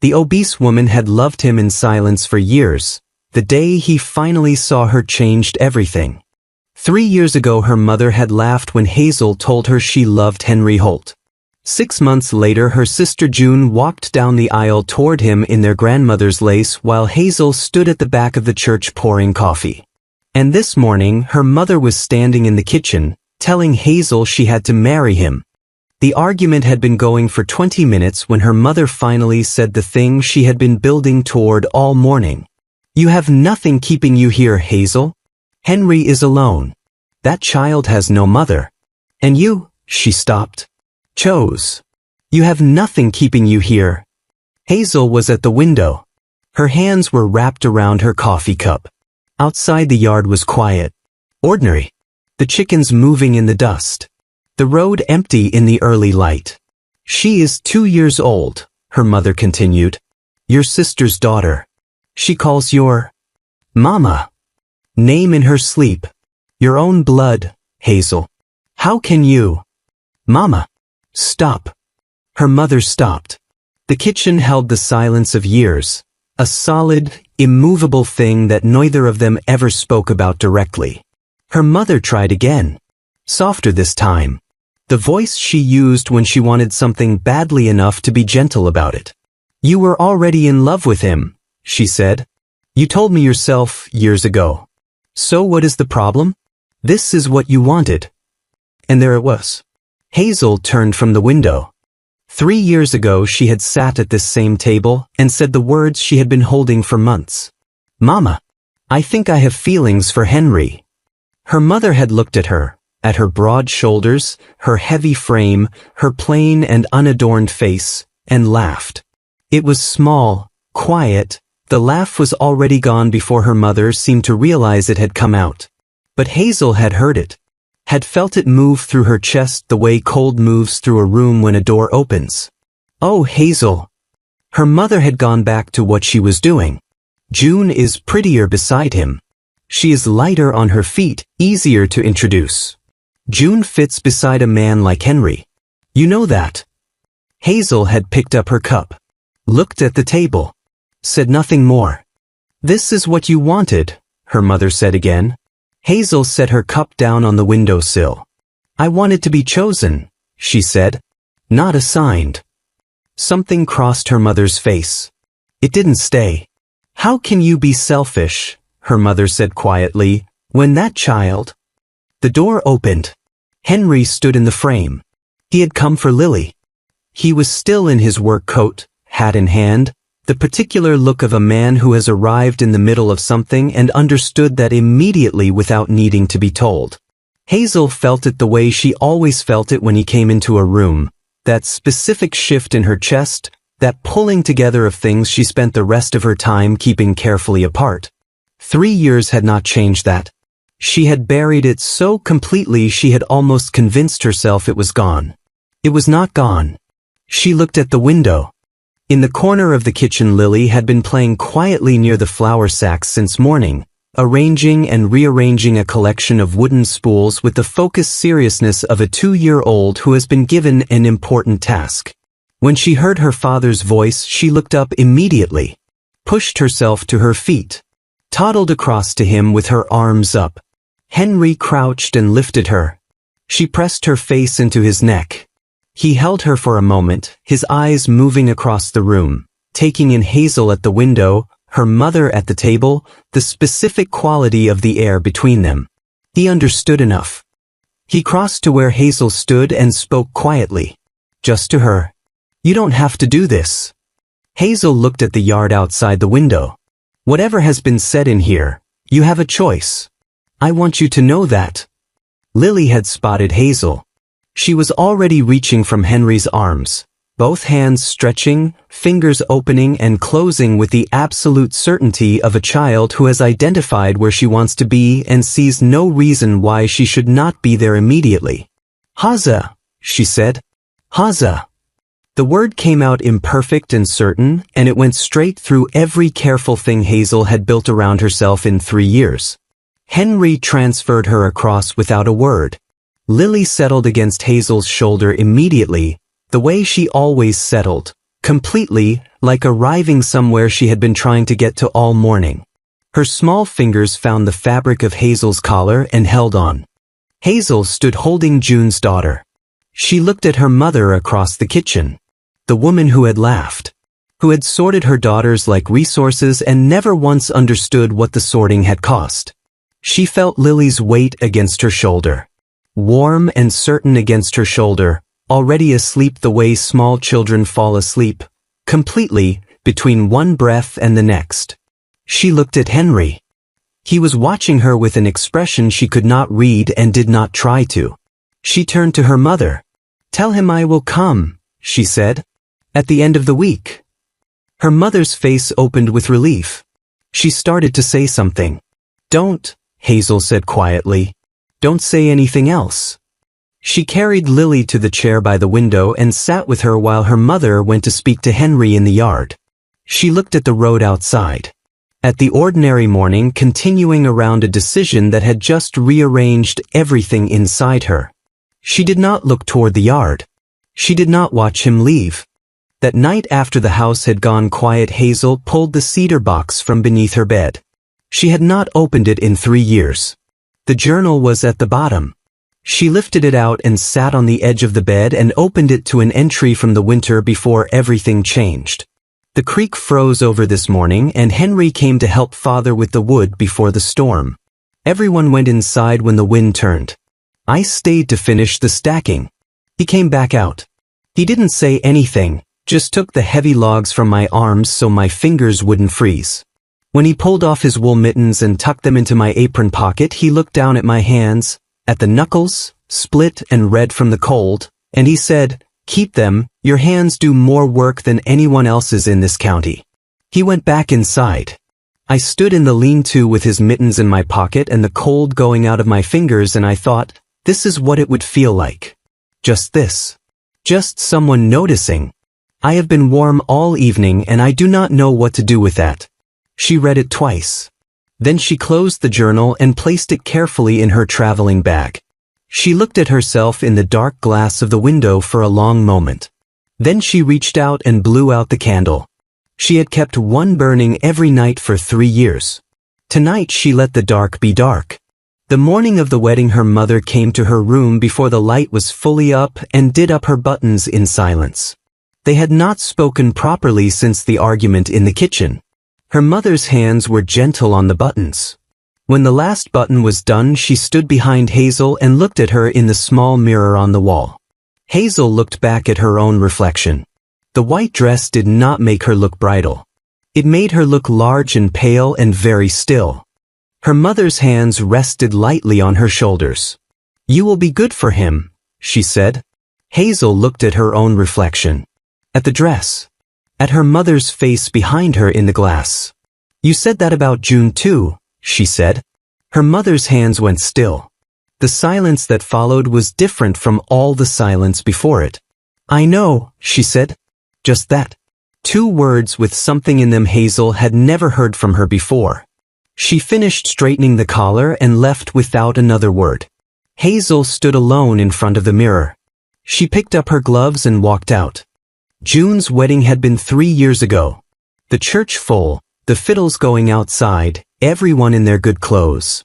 The obese woman had loved him in silence for years. The day he finally saw her changed everything. 3 years ago her mother had laughed when Hazel told her she loved Henry Holt. 6 months later her sister June walked down the aisle toward him in their grandmother's lace while Hazel stood at the back of the church pouring coffee. And this morning her mother was standing in the kitchen, telling Hazel she had to marry him. The argument had been going for 20 minutes when her mother finally said the thing she had been building toward all morning. "You have nothing keeping you here, Hazel. Henry is alone. That child has no mother. And you," she stopped, "chose. You have nothing keeping you here." Hazel was at the window. Her hands were wrapped around her coffee cup. Outside the yard was quiet. Ordinary. The chickens moving in the dust. The road empty in the early light. "She is 2 years old," her mother continued. "Your sister's daughter. She calls your mama name in her sleep. Your own blood, Hazel. How can you?" "Mama." "Stop." Her mother stopped. The kitchen held the silence of years, a solid, immovable thing that neither of them ever spoke about directly. Her mother tried again. Softer this time. The voice she used when she wanted something badly enough to be gentle about it. "You were already in love with him," she said. "You told me yourself years ago. So what is the problem? This is what you wanted." And there it was. Hazel turned from the window. 3 years ago she had sat at this same table and said the words she had been holding for months. "Mama, I think I have feelings for Henry." Her mother had looked at her broad shoulders, her heavy frame, her plain and unadorned face, and laughed. It was small, quiet. The laugh was already gone before her mother seemed to realize it had come out. But Hazel had heard it, had felt it move through her chest the way cold moves through a room when a door opens. "Oh, Hazel." Her mother had gone back to what she was doing. "June is prettier beside him. She is lighter on her feet, easier to introduce. June fits beside a man like Henry. You know that." Hazel had picked up her cup, looked at the table, said nothing more. "This is what you wanted," her mother said again. Hazel set her cup down on the windowsill. "I wanted to be chosen," she said, "not assigned." Something crossed her mother's face. It didn't stay. "How can you be selfish," her mother said quietly, "when that child—" The door opened. Henry stood in the frame. He had come for Lily. He was still in his work coat, hat in hand, the particular look of a man who has arrived in the middle of something and understood that immediately without needing to be told. Hazel felt it the way she always felt it when he came into a room, that specific shift in her chest, that pulling together of things she spent the rest of her time keeping carefully apart. 3 years had not changed that. She had buried it so completely she had almost convinced herself it was gone. It was not gone. She looked at the window. In the corner of the kitchen Lily had been playing quietly near the flour sacks since morning, arranging and rearranging a collection of wooden spools with the focused seriousness of a 2-year-old who has been given an important task. When she heard her father's voice she looked up immediately, pushed herself to her feet, toddled across to him with her arms up. Henry crouched and lifted her. She pressed her face into his neck. He held her for a moment, his eyes moving across the room, taking in Hazel at the window, her mother at the table, the specific quality of the air between them. He understood enough. He crossed to where Hazel stood and spoke quietly. Just to her. "You don't have to do this." Hazel looked at the yard outside the window. "Whatever has been said in here, you have a choice. I want you to know that." Lily had spotted Hazel. She was already reaching from Henry's arms, both hands stretching, fingers opening and closing with the absolute certainty of a child who has identified where she wants to be and sees no reason why she should not be there immediately. "Haza," she said. "Haza." The word came out imperfect and certain, and it went straight through every careful thing Hazel had built around herself in 3 years. Henry transferred her across without a word. Lily settled against Hazel's shoulder immediately, the way she always settled, completely, like arriving somewhere she had been trying to get to all morning. Her small fingers found the fabric of Hazel's collar and held on. Hazel stood holding June's daughter. She looked at her mother across the kitchen. The woman who had laughed. Who had sorted her daughters like resources and never once understood what the sorting had cost. She felt Lily's weight against her shoulder. Warm and certain against her shoulder, already asleep the way small children fall asleep, completely, between one breath and the next. She looked at Henry. He was watching her with an expression she could not read and did not try to. She turned to her mother. "Tell him I will come," she said. "At the end of the week." Her mother's face opened with relief. She started to say something. "Don't," Hazel said quietly. "Don't say anything else." She carried Lily to the chair by the window and sat with her while her mother went to speak to Henry in the yard. She looked at the road outside. At the ordinary morning, continuing around a decision that had just rearranged everything inside her. She did not look toward the yard. She did not watch him leave. That night after the house had gone quiet, Hazel pulled the cedar box from beneath her bed. She had not opened it in 3 years. The journal was at the bottom. She lifted it out and sat on the edge of the bed and opened it to an entry from the winter before everything changed. The creek froze over this morning and Henry came to help father with the wood before the storm. Everyone went inside when the wind turned. I stayed to finish the stacking. He came back out. He didn't say anything, just took the heavy logs from my arms so my fingers wouldn't freeze. When he pulled off his wool mittens and tucked them into my apron pocket, he looked down at my hands, at the knuckles, split and red from the cold, and he said, "Keep them, your hands do more work than anyone else's in this county." He went back inside. I stood in the lean-to with his mittens in my pocket and the cold going out of my fingers, and I thought, this is what it would feel like. Just this. Just someone noticing. I have been warm all evening and I do not know what to do with that. She read it twice. Then she closed the journal and placed it carefully in her traveling bag. She looked at herself in the dark glass of the window for a long moment. Then she reached out and blew out the candle. She had kept one burning every night for 3 years. Tonight she let the dark be dark. The morning of the wedding, her mother came to her room before the light was fully up and did up her buttons in silence. They had not spoken properly since the argument in the kitchen. Her mother's hands were gentle on the buttons. When the last button was done, she stood behind Hazel and looked at her in the small mirror on the wall. Hazel looked back at her own reflection. The white dress did not make her look bridal. It made her look large and pale and very still. Her mother's hands rested lightly on her shoulders. "You will be good for him," she said. Hazel looked at her own reflection. At the dress. At her mother's face behind her in the glass. "You said that about June too," she said. Her mother's hands went still. The silence that followed was different from all the silence before it. "I know," she said. Just that. 2 words with something in them Hazel had never heard from her before. She finished straightening the collar and left without another word. Hazel stood alone in front of the mirror. She picked up her gloves and walked out. June's wedding had been 3 years ago. The church full, the fiddles going outside, everyone in their good clothes.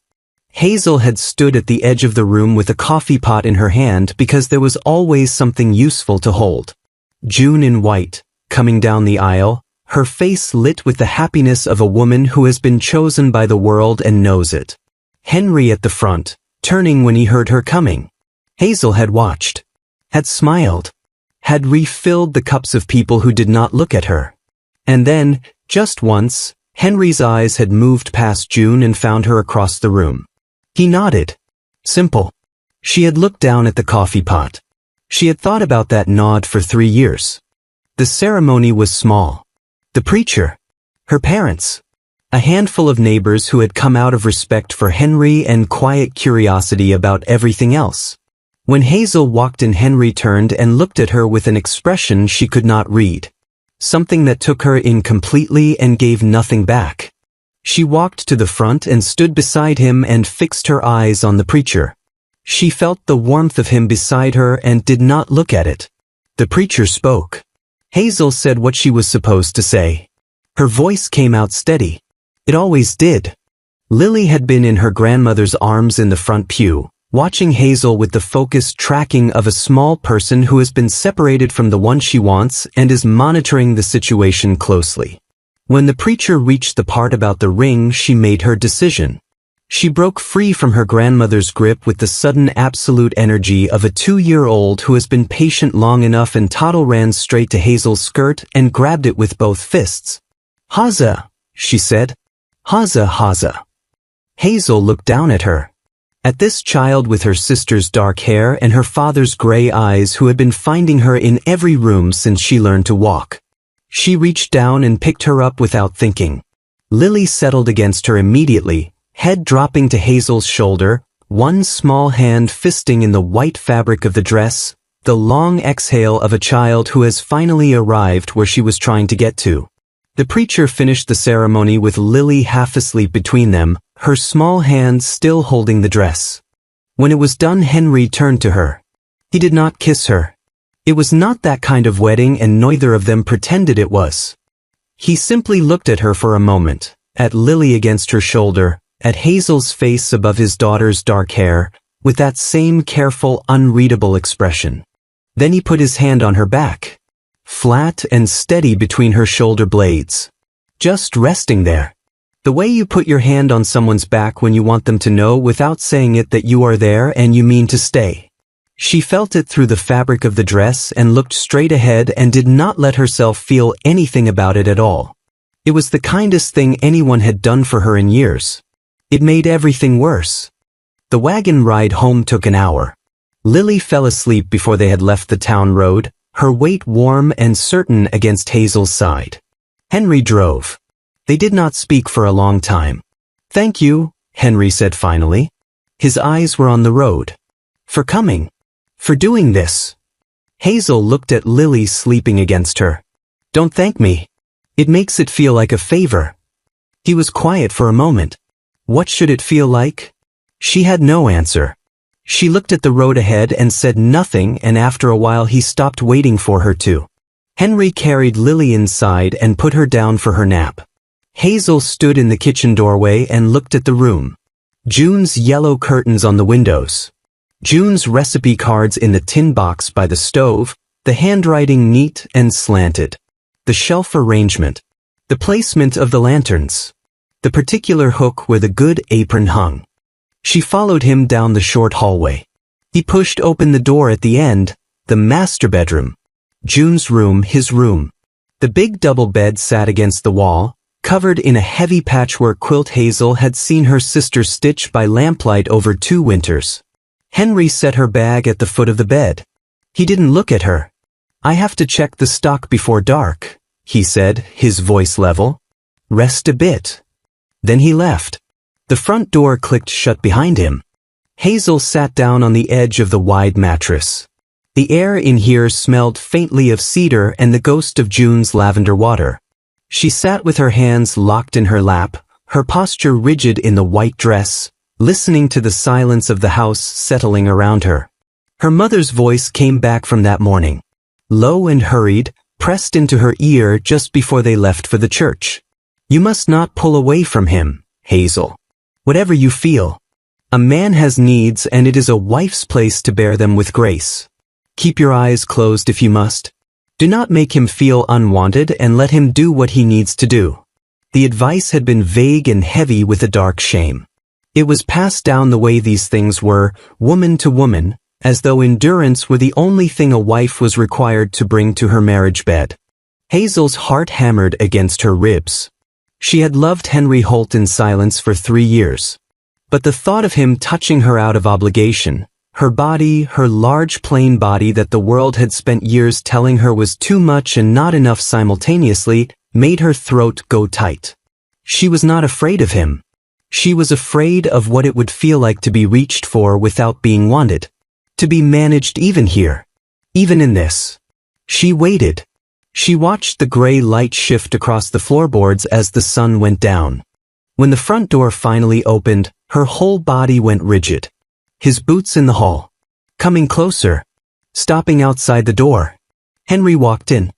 Hazel had stood at the edge of the room with a coffee pot in her hand because there was always something useful to hold. June in white, coming down the aisle, her face lit with the happiness of a woman who has been chosen by the world and knows it. Henry at the front, turning when he heard her coming. Hazel had watched, had smiled, had refilled the cups of people who did not look at her. And then, just once, Henry's eyes had moved past June and found her across the room. He nodded. Simple. She had looked down at the coffee pot. She had thought about that nod for 3 years. The ceremony was small. The preacher, her parents, a handful of neighbors who had come out of respect for Henry and quiet curiosity about everything else. When Hazel walked in, Henry turned and looked at her with an expression she could not read. Something that took her in completely and gave nothing back. She walked to the front and stood beside him and fixed her eyes on the preacher. She felt the warmth of him beside her and did not look at it. The preacher spoke. Hazel said what she was supposed to say. Her voice came out steady. It always did. Lily had been in her grandmother's arms in the front pew, watching Hazel with the focused tracking of a small person who has been separated from the one she wants and is monitoring the situation closely. When the preacher reached the part about the ring, she made her decision. She broke free from her grandmother's grip with the sudden absolute energy of a 2-year-old who has been patient long enough, and Toddle ran straight to Hazel's skirt and grabbed it with both fists. "Haza," she said. "Haza, Haza." Hazel looked down at her. At this child with her sister's dark hair and her father's gray eyes, who had been finding her in every room since she learned to walk. She reached down and picked her up without thinking. Lily settled against her immediately, head dropping to Hazel's shoulder, one small hand fisting in the white fabric of the dress, the long exhale of a child who has finally arrived where she was trying to get to. The preacher finished the ceremony with Lily half asleep between them, her small hands still holding the dress. When it was done, Henry turned to her. He did not kiss her. It was not that kind of wedding, and neither of them pretended it was. He simply looked at her for a moment, at Lily against her shoulder, at Hazel's face above his daughter's dark hair, with that same careful, unreadable expression. Then he put his hand on her back, flat and steady between her shoulder blades, just resting there. The way you put your hand on someone's back when you want them to know without saying it that you are there and you mean to stay. She felt it through the fabric of the dress and looked straight ahead and did not let herself feel anything about it at all. It was the kindest thing anyone had done for her in years. It made everything worse. The wagon ride home took an hour. Lily fell asleep before they had left the town road, her weight warm and certain against Hazel's side. Henry drove. They did not speak for a long time. "Thank you," Henry said finally. His eyes were on the road. "For coming. For doing this." Hazel looked at Lily sleeping against her. "Don't thank me. It makes it feel like a favor." He was quiet for a moment. What should it feel like? She had no answer. She looked at the road ahead and said nothing, and after a while he stopped waiting for her to. Henry carried Lily inside and put her down for her nap. Hazel stood in the kitchen doorway and looked at the room. June's yellow curtains on the windows. June's recipe cards in the tin box by the stove, the handwriting neat and slanted. The shelf arrangement. The placement of the lanterns. The particular hook where the good apron hung. She followed him down the short hallway. He pushed open the door at the end, the master bedroom. June's room, his room. The big double bed sat against the wall, covered in a heavy patchwork quilt Hazel had seen her sister stitch by lamplight over 2 winters. Henry set her bag at the foot of the bed. He didn't look at her. "I have to check the stock before dark," he said, his voice level. "Rest a bit." Then he left. The front door clicked shut behind him. Hazel sat down on the edge of the wide mattress. The air in here smelled faintly of cedar and the ghost of June's lavender water. She sat with her hands locked in her lap, her posture rigid in the white dress, listening to the silence of the house settling around her. Her mother's voice came back from that morning, low and hurried, pressed into her ear just before they left for the church. "You must not pull away from him, Hazel. Whatever you feel. A man has needs, and it is a wife's place to bear them with grace. Keep your eyes closed if you must. Do not make him feel unwanted and let him do what he needs to do." The advice had been vague and heavy with a dark shame. It was passed down the way these things were, woman to woman, as though endurance were the only thing a wife was required to bring to her marriage bed. Hazel's heart hammered against her ribs. She had loved Henry Holt in silence for 3 years. But the thought of him touching her out of obligation, her body, her large plain body that the world had spent years telling her was too much and not enough simultaneously, made her throat go tight. She was not afraid of him. She was afraid of what it would feel like to be reached for without being wanted. To be managed even here. Even in this. She waited. She watched the gray light shift across the floorboards as the sun went down. When the front door finally opened, her whole body went rigid. His boots in the hall. Coming closer. Stopping outside the door. Henry walked in.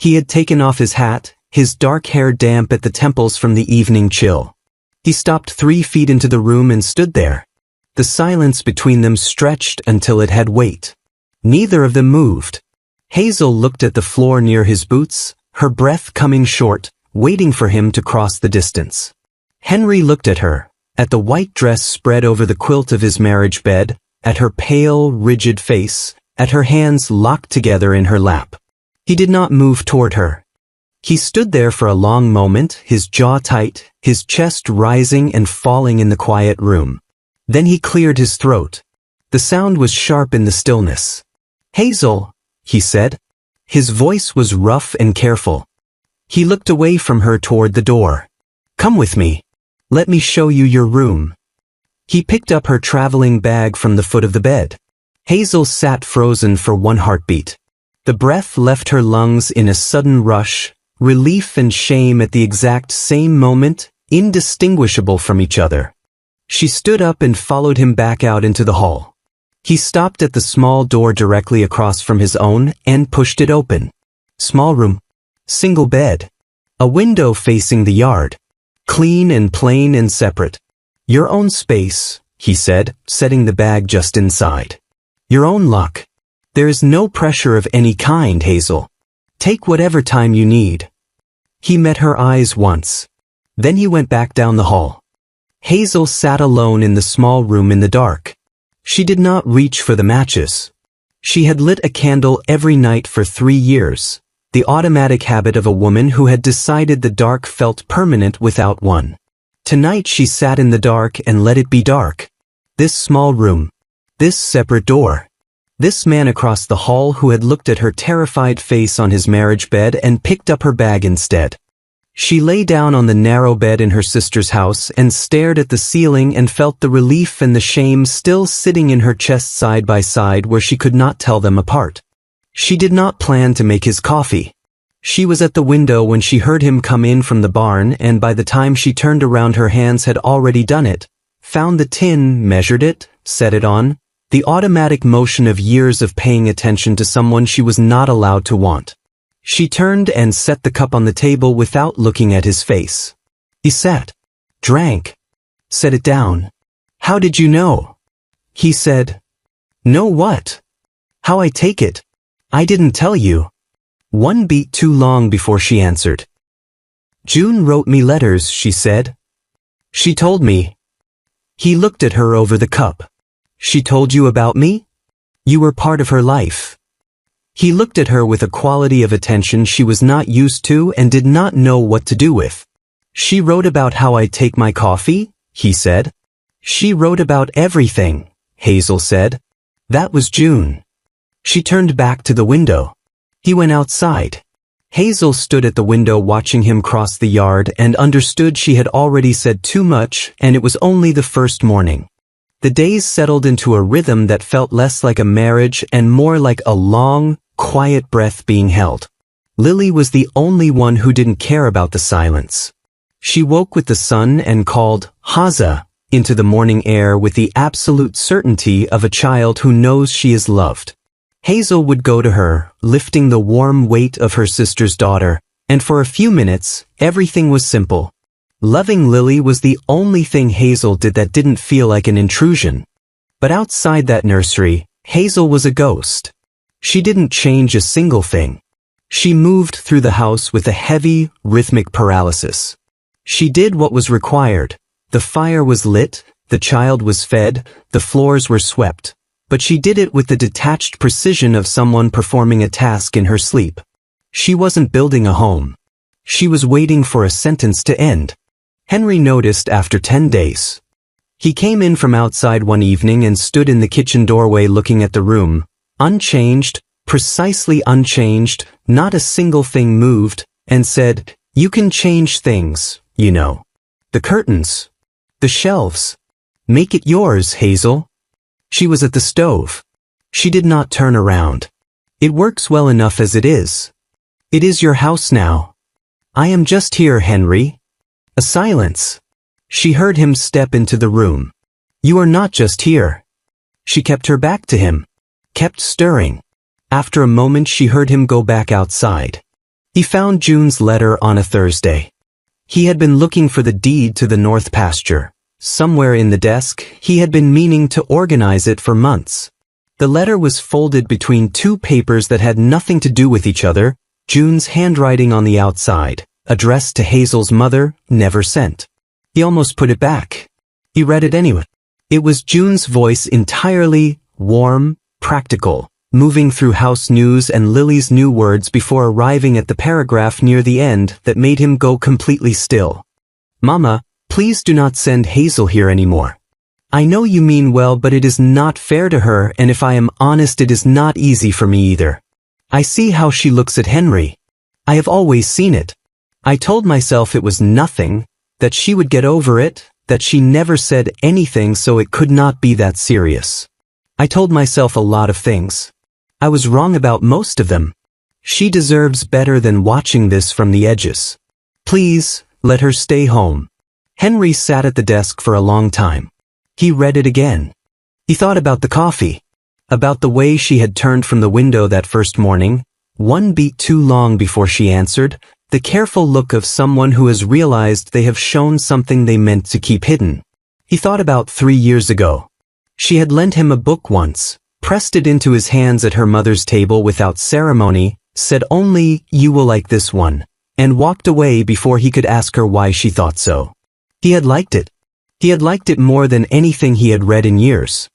He had taken off his hat, his dark hair damp at the temples from the evening chill. He stopped 3 feet into the room and stood there. The silence between them stretched until it had weight. Neither of them moved. Hazel looked at the floor near his boots, her breath coming short, waiting for him to cross the distance. Henry looked at her, at the white dress spread over the quilt of his marriage bed, at her pale, rigid face, at her hands locked together in her lap. He did not move toward her. He stood there for a long moment, his jaw tight, his chest rising and falling in the quiet room. Then he cleared his throat. The sound was sharp in the stillness. "Hazel," he said. His voice was rough and careful. He looked away from her toward the door. "Come with me. Let me show you your room." He picked up her traveling bag from the foot of the bed. Hazel sat frozen for 1 heartbeat. The breath left her lungs in a sudden rush, relief and shame at the exact same moment, indistinguishable from each other. She stood up and followed him back out into the hall. He stopped at the small door directly across from his own and pushed it open. Small room. Single bed. A window facing the yard. Clean and plain and separate. "Your own space," he said, setting the bag just inside. "Your own luck. There is no pressure of any kind, Hazel. Take whatever time you need." He met her eyes once. Then he went back down the hall. Hazel sat alone in the small room in the dark. She did not reach for the matches. She had lit a candle every night for 3 years, the automatic habit of a woman who had decided the dark felt permanent without one. Tonight she sat in the dark and let it be dark. This small room. This separate door. This man across the hall who had looked at her terrified face on his marriage bed and picked up her bag instead. She lay down on the narrow bed in her sister's house and stared at the ceiling and felt the relief and the shame still sitting in her chest side by side where she could not tell them apart. She did not plan to make his coffee. She was at the window when she heard him come in from the barn, and by the time she turned around her hands had already done it, found the tin, measured it, set it on, the automatic motion of years of paying attention to someone she was not allowed to want. She turned and set the cup on the table without looking at his face. He sat, drank, set it down. "How did you know?" He said. "Know what? How I take it? I didn't tell you." 1 beat too long before she answered. "June wrote me letters," she said. "She told me." He looked at her over the cup. "She told you about me? You were part of her life." He looked at her with a quality of attention she was not used to and did not know what to do with. "She wrote about how I take my coffee?" he said. "She wrote about everything," Hazel said. That was June. She turned back to the window. He went outside. Hazel stood at the window watching him cross the yard and understood she had already said too much, and it was only the first morning. The days settled into a rhythm that felt less like a marriage and more like a long, quiet breath being held. Lily was the only one who didn't care about the silence. She woke with the sun and called Haza into the morning air with the absolute certainty of a child who knows she is loved. Hazel would go to her, lifting the warm weight of her sister's daughter, and for a few minutes, everything was simple. Loving Lily was the only thing Hazel did that didn't feel like an intrusion. But outside that nursery, Hazel was a ghost. She didn't change a single thing. She moved through the house with a heavy, rhythmic paralysis. She did what was required. The fire was lit, the child was fed, the floors were swept. But she did it with the detached precision of someone performing a task in her sleep. She wasn't building a home. She was waiting for a sentence to end. Henry noticed after 10 days. He came in from outside one evening and stood in the kitchen doorway looking at the room, unchanged, precisely unchanged, not a single thing moved, and said, "You can change things, you know. The curtains. The shelves. Make it yours, Hazel." She was at the stove. She did not turn around. "It works well enough as it is. It is your house now." "I am just here, Henry." A silence. She heard him step into the room. "You are not just here." She kept her back to him, kept stirring. After a moment she heard him go back outside. He found June's letter on a Thursday. He had been looking for the deed to the north pasture. Somewhere in the desk, he had been meaning to organize it for months. The letter was folded between two papers that had nothing to do with each other, June's handwriting on the outside, addressed to Hazel's mother, never sent. He almost put it back. He read it anyway. It was June's voice, entirely warm, practical, moving through house news and Lily's new words before arriving at the paragraph near the end that made him go completely still. Mama, please do not send Hazel here anymore. I know you mean well, but it is not fair to her, and if I am honest, it is not easy for me either. I see how she looks at Henry. I have always seen it. I told myself it was nothing, that she would get over it, that she never said anything, so it could not be that serious. I told myself a lot of things. I was wrong about most of them. She deserves better than watching this from the edges. Please, let her stay home. Henry sat at the desk for a long time. He read it again. He thought about the coffee, about the way she had turned from the window that first morning, one beat too long before she answered, the careful look of someone who has realized they have shown something they meant to keep hidden. He thought about 3 years ago. She had lent him a book once, pressed it into his hands at her mother's table without ceremony, said only, "You will like this one," and walked away before he could ask her why she thought so. He had liked it. He had liked it more than anything he had read in years.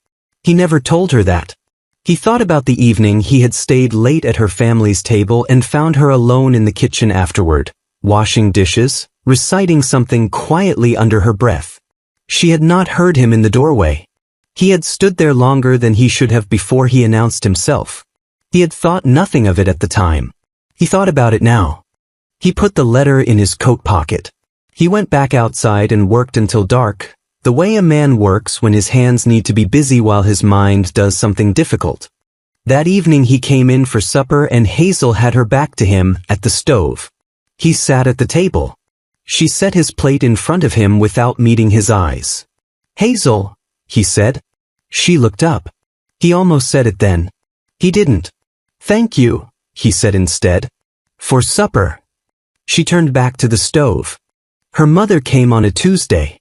He never told her that. He thought about the evening he had stayed late at her family's table and found her alone in the kitchen afterward, washing dishes, reciting something quietly under her breath. She had not heard him in the doorway. He had stood there longer than he should have before he announced himself. He had thought nothing of it at the time. He thought about it now. He put the letter in his coat pocket. He went back outside and worked until dark, the way a man works when his hands need to be busy while his mind does something difficult. That evening he came in for supper and Hazel had her back to him at the stove. He sat at the table. She set his plate in front of him without meeting his eyes. "Hazel," he said. She looked up. He almost said it then. He didn't. "Thank you," he said instead. "For supper." She turned back to the stove. Her mother came on a Tuesday.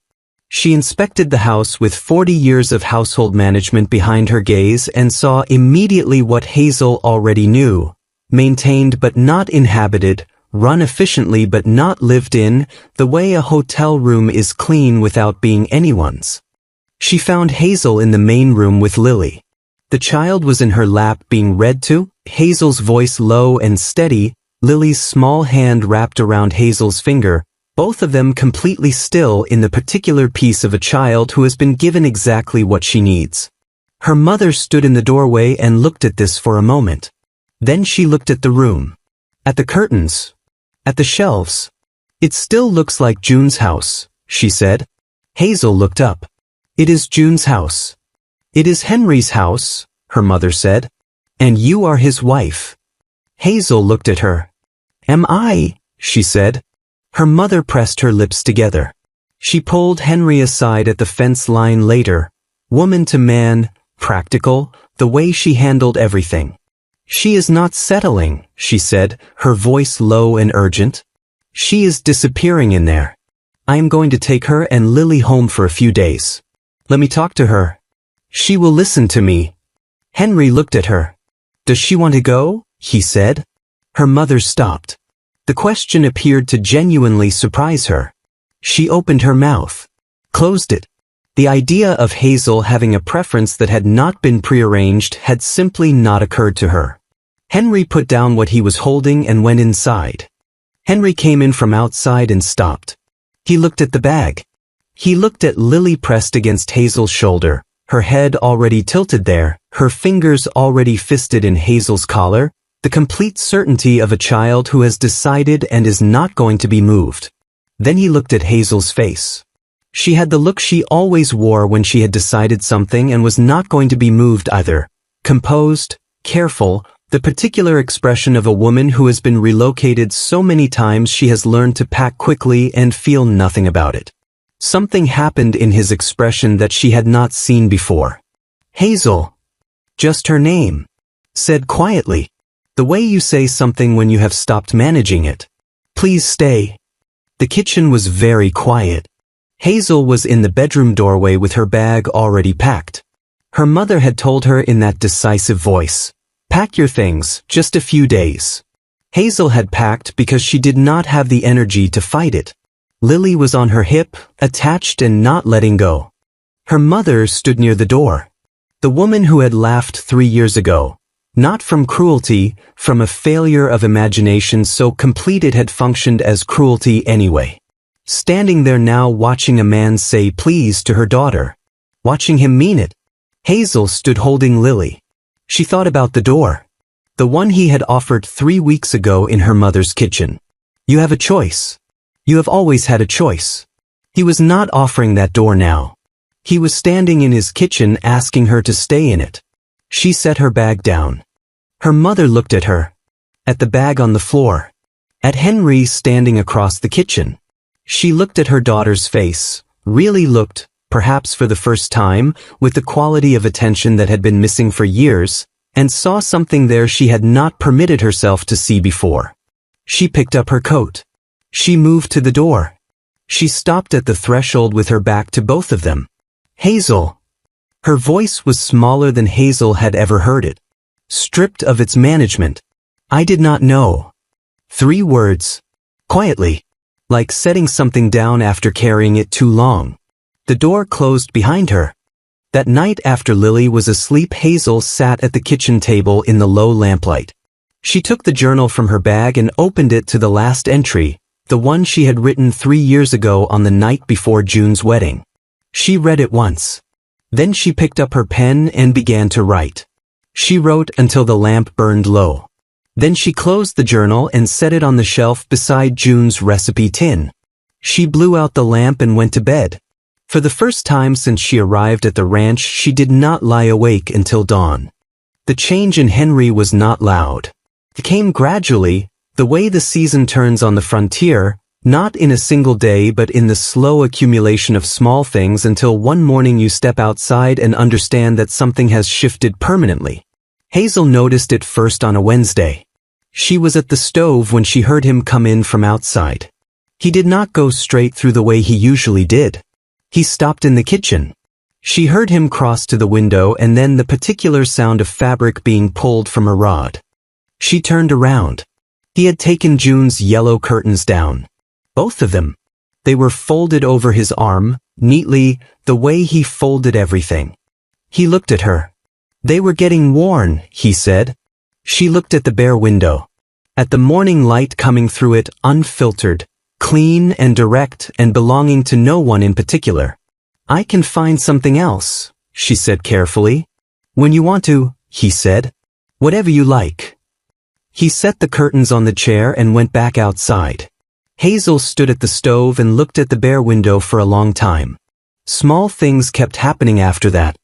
She inspected the house with 40 years of household management behind her gaze and saw immediately what Hazel already knew: maintained but not inhabited, run efficiently but not lived in, the way a hotel room is clean without being anyone's. She found Hazel in the main room with Lily. The child was in her lap being read to, Hazel's voice low and steady, Lily's small hand wrapped around Hazel's finger, both of them completely still in the particular piece of a child who has been given exactly what she needs. Her mother stood in the doorway and looked at this for a moment. Then she looked at the room. At the curtains. At the shelves. "It still looks like June's house," she said. Hazel looked up. "It is June's house." "It is Henry's house," her mother said. "And you are his wife." Hazel looked at her. "Am I?" she said. Her mother pressed her lips together. She pulled Henry aside at the fence line later. Woman to man, practical, the way she handled everything. "She is not settling," she said, her voice low and urgent. "She is disappearing in there. I am going to take her and Lily home for a few days. Let me talk to her. She will listen to me." Henry looked at her. "Does she want to go?" he said. Her mother stopped. The question appeared to genuinely surprise her. She opened her mouth, closed it. The idea of Hazel having a preference that had not been prearranged had simply not occurred to her. Henry put down what he was holding and went inside. Henry came in from outside and stopped. He looked at the bag. He looked at Lily pressed against Hazel's shoulder, her head already tilted there, her fingers already fisted in Hazel's collar, the complete certainty of a child who has decided and is not going to be moved. Then he looked at Hazel's face. She had the look she always wore when she had decided something and was not going to be moved either. Composed, careful, the particular expression of a woman who has been relocated so many times she has learned to pack quickly and feel nothing about it. Something happened in his expression that she had not seen before. "Hazel." Just her name. Said quietly. The way you say something when you have stopped managing it. Please stay. The kitchen was very quiet. Hazel was in the bedroom doorway with her bag already packed. Her mother had told her in that decisive voice, "Pack your things, just a few days." Hazel had packed because she did not have the energy to fight it. Lily was on her hip, attached and not letting go. Her mother stood near the door. The woman who had laughed 3 years ago, not from cruelty, from a failure of imagination so complete it had functioned as cruelty anyway. Standing there now watching a man say please to her daughter. Watching him mean it. Hazel stood holding Lily. She thought about the door. The one he had offered 3 weeks ago in her mother's kitchen. You have a choice. You have always had a choice. He was not offering that door now. He was standing in his kitchen asking her to stay in it. She set her bag down. Her mother looked at her. At the bag on the floor. At Henry standing across the kitchen. She looked at her daughter's face, really looked, perhaps for the first time, with the quality of attention that had been missing for years, and saw something there she had not permitted herself to see before. She picked up her coat. She moved to the door. She stopped at the threshold with her back to both of them. Hazel. Her voice was smaller than Hazel had ever heard it. Stripped of its management. I did not know. 3 words. Quietly. Like setting something down after carrying it too long. The door closed behind her. That night after Lily was asleep, Hazel sat at the kitchen table in the low lamplight. She took the journal from her bag and opened it to the last entry, the one she had written 3 years ago on the night before June's wedding. She read it once. Then she picked up her pen and began to write. She wrote until the lamp burned low. Then she closed the journal and set it on the shelf beside June's recipe tin. She blew out the lamp and went to bed. For the first time since she arrived at the ranch, she did not lie awake until dawn. The change in Henry was not loud. It came gradually, the way the season turns on the frontier, not in a single day but in the slow accumulation of small things until one morning you step outside and understand that something has shifted permanently. Hazel noticed it first on a Wednesday. She was at the stove when she heard him come in from outside. He did not go straight through the way he usually did. He stopped in the kitchen. She heard him cross to the window and then the particular sound of fabric being pulled from a rod. She turned around. He had taken June's yellow curtains down. Both of them. They were folded over his arm, neatly, the way he folded everything. He looked at her. They were getting worn, he said. She looked at the bare window. At the morning light coming through it, unfiltered, clean and direct and belonging to no one in particular. I can find something else, she said carefully. When you want to, he said. Whatever you like. He set the curtains on the chair and went back outside. Hazel stood at the stove and looked at the bare window for a long time. Small things kept happening after that.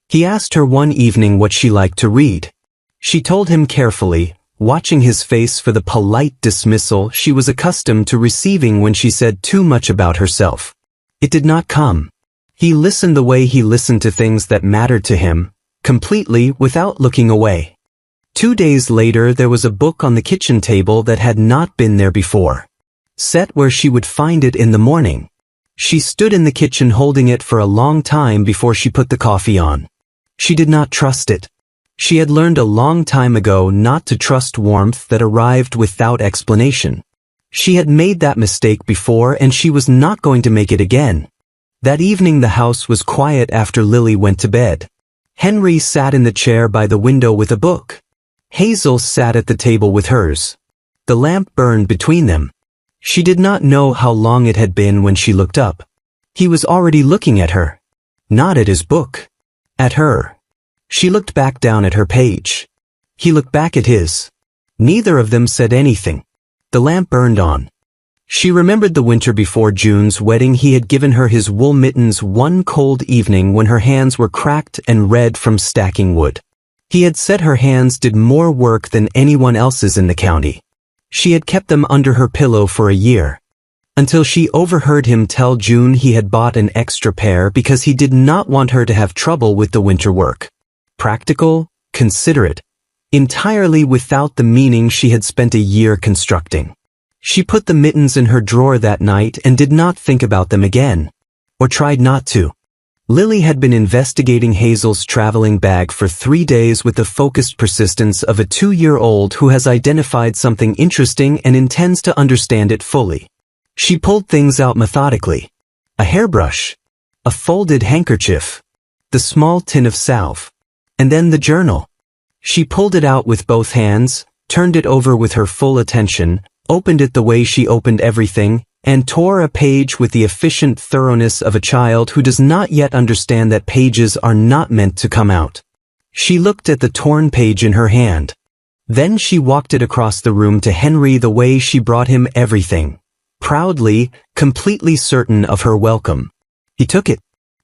He asked her one evening what she liked to read. She told him carefully, watching his face for the polite dismissal she was accustomed to receiving when she said too much about herself. It did not come. He listened the way he listened to things that mattered to him, completely without looking away. 2 days later there was a book on the kitchen table that had not been there before. Set where she would find it in the morning. She stood in the kitchen holding it for a long time before she put the coffee on. She did not trust it. She had learned a long time ago not to trust warmth that arrived without explanation. She had made that mistake before and she was not going to make it again. That evening the house was quiet after Lily went to bed. Henry sat in the chair by the window with a book. Hazel sat at the table with hers. The lamp burned between them. She did not know how long it had been when she looked up. He was already looking at her. Not at his book. At her. She looked back down at her page. He looked back at his. Neither of them said anything. The lamp burned on. She remembered the winter before June's wedding. He had given her his wool mittens one cold evening when her hands were cracked and red from stacking wood. He had said her hands did more work than anyone else's in the county. She had kept them under her pillow for a year. Until she overheard him tell June he had bought an extra pair because he did not want her to have trouble with the winter work. Practical, considerate. entirely without the meaning she had spent a year constructing. She put the mittens in her drawer that night and did not think about them again. Or tried not to. Lily had been investigating Hazel's traveling bag for 3 days with the focused persistence of a 2-year-old who has identified something interesting and intends to understand it fully. She pulled things out methodically. A hairbrush. A folded handkerchief. The small tin of salve. And then the journal. She pulled it out with both hands, turned it over with her full attention, opened it the way she opened everything, and tore a page with the efficient thoroughness of a child who does not yet understand that pages are not meant to come out. She looked at the torn page in her hand. Then she walked it across the room to Henry the way she brought him everything. Proudly, completely certain of her welcome. He took it.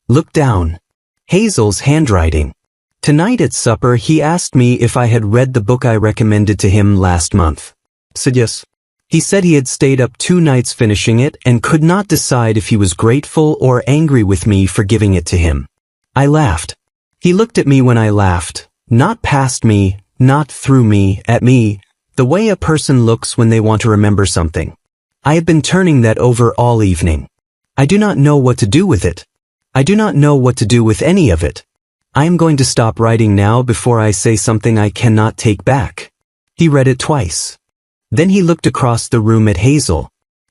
Looked down. Hazel's handwriting. Tonight at supper he asked me if I had read the book I recommended to him last month. Said yes. He said he had stayed up 2 nights finishing it and could not decide if he was grateful or angry with me for giving it to him. I laughed. He looked at me when I laughed, not past me, not through me, at me, the way a person looks when they want to remember something. I have been turning that over all evening. I do not know what to do with it. I do not know what to do with any of it. I am going to stop writing now before I say something I cannot take back. He read it twice. Then he looked across the room at Hazel.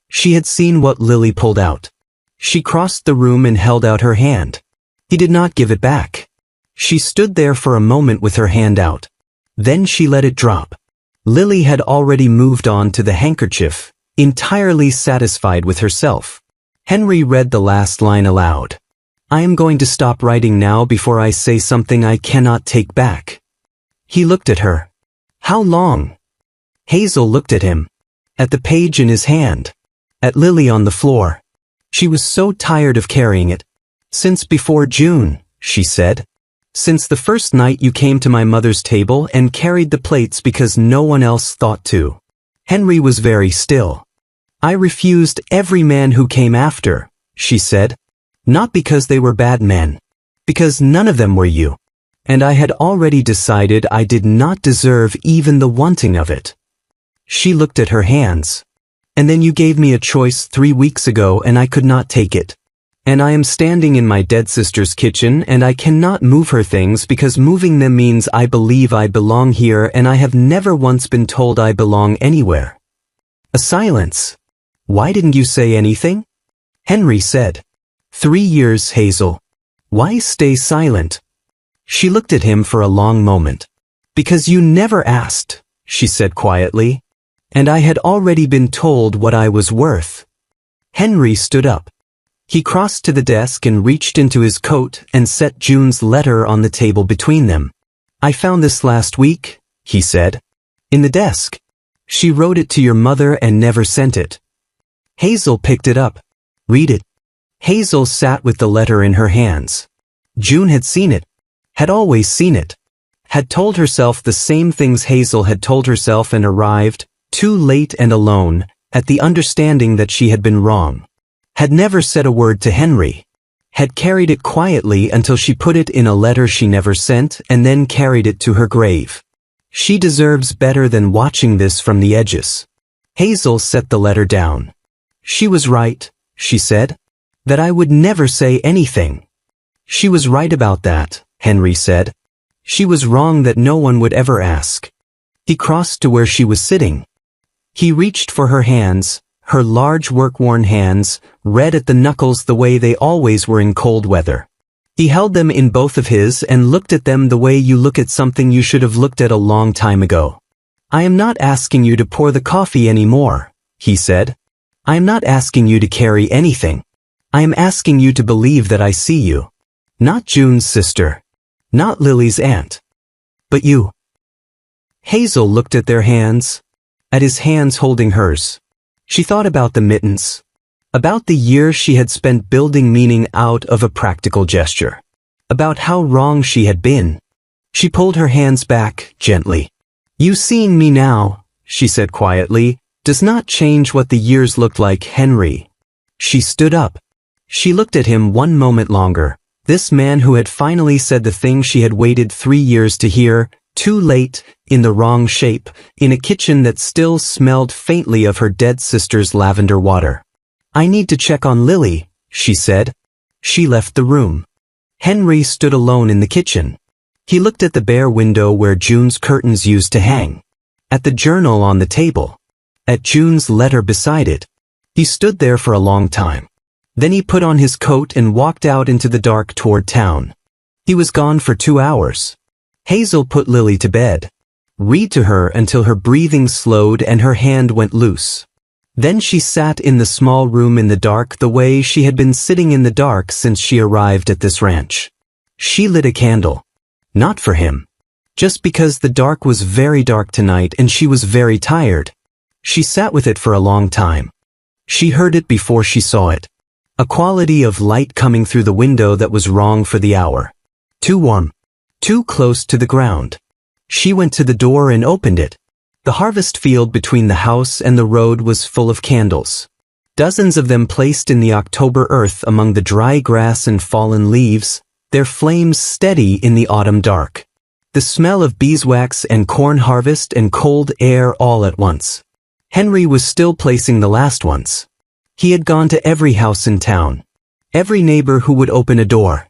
She had seen what Lily pulled out. She crossed the room and held out her hand. He did not give it back. She stood there for a moment with her hand out. Then she let it drop. Lily had already moved on to the handkerchief, entirely satisfied with herself. Henry read the last line aloud. I am going to stop writing now before I say something I cannot take back. He looked at her. How long? Hazel looked at him. At the page in his hand. At Lily on the floor. She was so tired of carrying it. Since before June, she said. Since the first night you came to my mother's table and carried the plates because no one else thought to. Henry was very still. I refused every man who came after, she said. Not because they were bad men. Because none of them were you. And I had already decided I did not deserve even the wanting of it. She looked at her hands. And then you gave me a choice 3 weeks ago and I could not take it. And I am standing in my dead sister's kitchen and I cannot move her things because moving them means I believe I belong here and I have never once been told I belong anywhere. A silence. Why didn't you say anything? Henry said. 3 years, Hazel. Why stay silent? She looked at him for a long moment. Because you never asked, she said quietly. And I had already been told what I was worth. Henry stood up. He crossed to the desk and reached into his coat and set June's letter on the table between them. I found this last week, he said. In the desk. She wrote it to your mother and never sent it. Hazel picked it up. Read it. Hazel sat with the letter in her hands. June had seen it. Had always seen it. Had told herself the same things Hazel had told herself and arrived, too late and alone, at the understanding that she had been wrong. Had never said a word to Henry. Had carried it quietly until she put it in a letter she never sent and then carried it to her grave. She deserves better than watching this from the edges. Hazel set the letter down. She was right, she said. That I would never say anything. She was right about that, Henry said. She was wrong that no one would ever ask. He crossed to where she was sitting. He reached for her hands, her large work-worn hands, red at the knuckles the way they always were in cold weather. He held them in both of his and looked at them the way you look at something you should have looked at a long time ago. I am not asking you to pour the coffee anymore, he said. I am not asking you to carry anything. I am asking you to believe that I see you. Not June's sister. Not Lily's aunt. But you. Hazel looked at their hands. At his hands holding hers. She thought about the mittens. About the years she had spent building meaning out of a practical gesture. About how wrong she had been. She pulled her hands back, gently. You seeing me now, she said quietly, does not change what the years looked like, Henry. She stood up. She looked at him one moment longer, this man who had finally said the thing she had waited 3 years to hear, too late, in the wrong shape, in a kitchen that still smelled faintly of her dead sister's lavender water. "I need to check on Lily," she said. She left the room. Henry stood alone in the kitchen. He looked at the bare window where June's curtains used to hang, at the journal on the table, at June's letter beside it. He stood there for a long time. Then he put on his coat and walked out into the dark toward town. He was gone for 2 hours. Hazel put Lily to bed. Read to her until her breathing slowed and her hand went loose. Then she sat in the small room in the dark the way she had been sitting in the dark since she arrived at this ranch. She lit a candle. Not for him. Just because the dark was very dark tonight and she was very tired. She sat with it for a long time. She heard it before she saw it. A quality of light coming through the window that was wrong for the hour. Too warm. Too close to the ground. She went to the door and opened it. The harvest field between the house and the road was full of candles. Dozens of them placed in the October earth among the dry grass and fallen leaves, their flames steady in the autumn dark. The smell of beeswax and corn harvest and cold air all at once. Henry was still placing the last ones. He had gone to every house in town. Every neighbor who would open a door.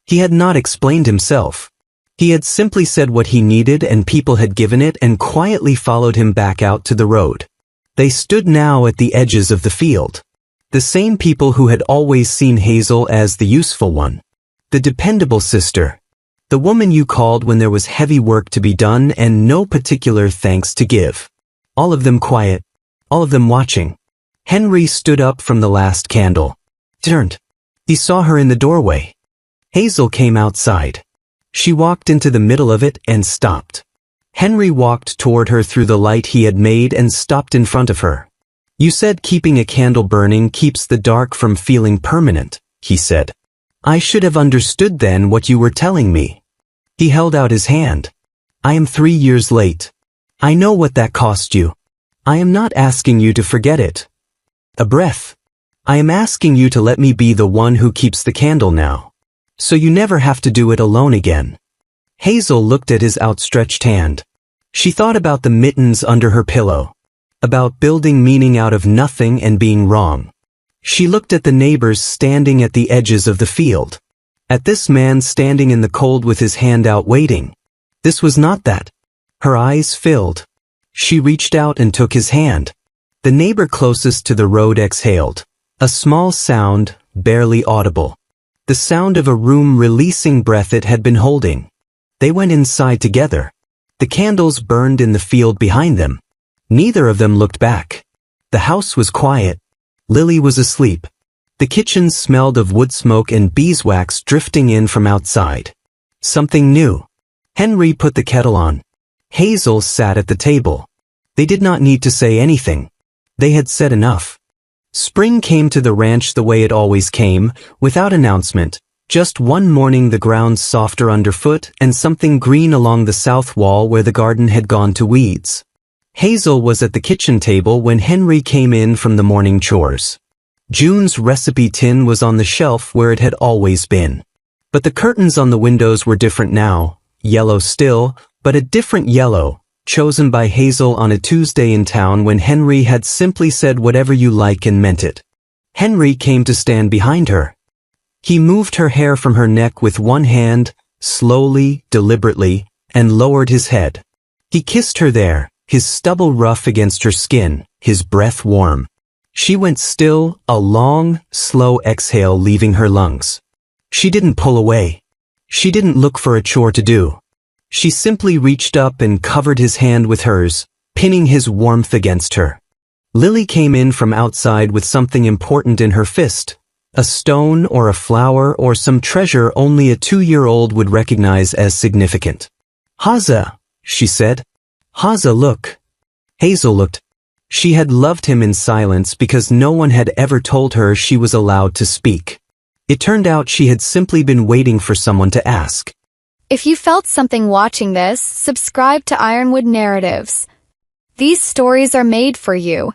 He had not explained himself. He had simply said what he needed and people had given it and quietly followed him back out to the road. They stood now at the edges of the field. The same people who had always seen Hazel as the useful one. The dependable sister. The woman you called when there was heavy work to be done and no particular thanks to give. All of them quiet. All of them watching. Henry stood up from the last candle. Turned. He saw her in the doorway. Hazel came outside. She walked into the middle of it and stopped. Henry walked toward her through the light he had made and stopped in front of her. "You said keeping a candle burning keeps the dark from feeling permanent," he said. "I should have understood then what you were telling me." He held out his hand. "I am 3 years late. I know what that cost you. I am not asking you to forget it. A breath. I am asking you to let me be the one who keeps the candle now. So you never have to do it alone again." Hazel looked at his outstretched hand. She thought about the mittens under her pillow. About building meaning out of nothing and being wrong. She looked at the neighbors standing at the edges of the field. At this man standing in the cold with his hand out waiting. This was not that. Her eyes filled. She reached out and took his hand. The neighbor closest to the road exhaled. A small sound, barely audible. The sound of a room releasing breath it had been holding. They went inside together. The candles burned in the field behind them. Neither of them looked back. The house was quiet. Lily was asleep. The kitchen smelled of wood smoke and beeswax drifting in from outside. Something new. Henry put the kettle on. Hazel sat at the table. They did not need to say anything. They had said enough. Spring came to the ranch the way it always came, without announcement. Just one morning the ground softer underfoot and something green along the south wall where the garden had gone to weeds. Hazel was at the kitchen table when Henry came in from the morning chores. June's recipe tin was on the shelf where it had always been. But the curtains on the windows were different now, yellow still, but a different yellow. Chosen by Hazel on a Tuesday in town when Henry had simply said whatever you like and meant it. Henry came to stand behind her. He moved her hair from her neck with one hand, slowly, deliberately, and lowered his head. He kissed her there, his stubble rough against her skin, his breath warm. She went still, a long, slow exhale leaving her lungs. She didn't pull away. She didn't look for a chore to do. She simply reached up and covered his hand with hers, pinning his warmth against her. Lily came in from outside with something important in her fist, a stone or a flower or some treasure only a 2-year-old would recognize as significant. "Haza," she said. "Haza, look." Hazel looked. She had loved him in silence because no one had ever told her she was allowed to speak. It turned out she had simply been waiting for someone to ask. If you felt something watching this, subscribe to Ironwood Narratives. These stories are made for you.